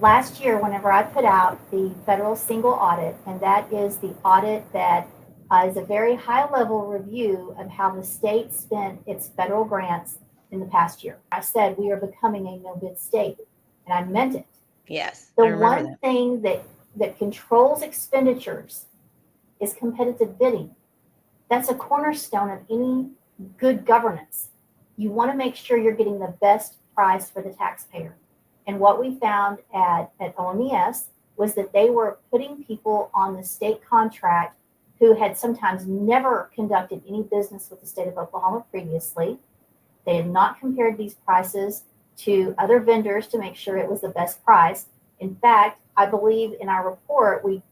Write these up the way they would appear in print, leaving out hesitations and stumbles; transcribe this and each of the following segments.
Last year, whenever I put out the federal single audit, and that is the audit that is a very high level review of how the state spent its federal grants in the past year. I said we are becoming a no bid state, and I meant it. Yes, The I remember one that. thing that controls expenditures is competitive bidding. That's a cornerstone of any good governance. You want to make sure you're getting the best price for the taxpayer. And what we found at OMES was that they were putting people on the state contract who had sometimes never conducted any business with the state of Oklahoma previously. They had not compared these prices to other vendors to make sure it was the best price. In fact, I believe in our report, we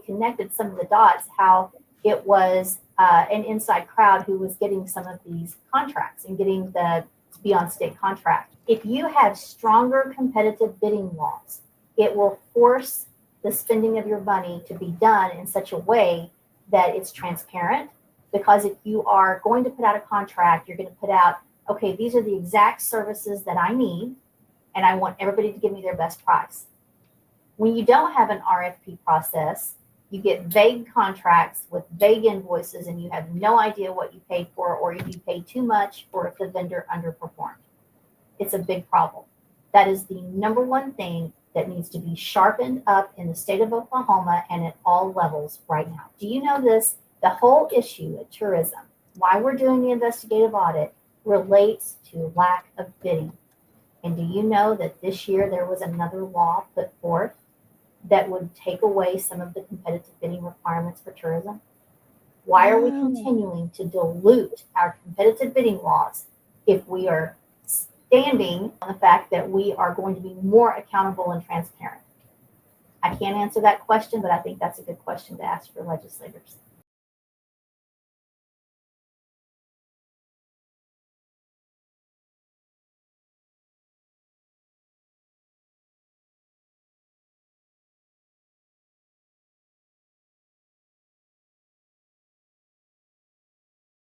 connected some of the dots, how it was an inside crowd who was getting some of these contracts and getting to be on state contract. If you have stronger competitive bidding laws, it will force the spending of your money to be done in such a way that it's transparent. Because if you are going to put out a contract, you're going to put out, okay, these are the exact services that I need, and I want everybody to give me their best price. When you don't have an RFP process, you get vague contracts with vague invoices, and you have no idea what you paid for, or if you paid too much, or if the vendor underperformed. It's a big problem. That is the number one thing that needs to be sharpened up in the state of Oklahoma and at all levels right now. Do you know this? The whole issue of tourism, why we're doing the investigative audit, relates to lack of bidding. And do you know that this year there was another law put forth that would take away some of the competitive bidding requirements for tourism? Why are we continuing to dilute our competitive bidding laws if we are standing on the fact that we are going to be more accountable and transparent? I can't answer that question, but I think that's a good question to ask for legislators.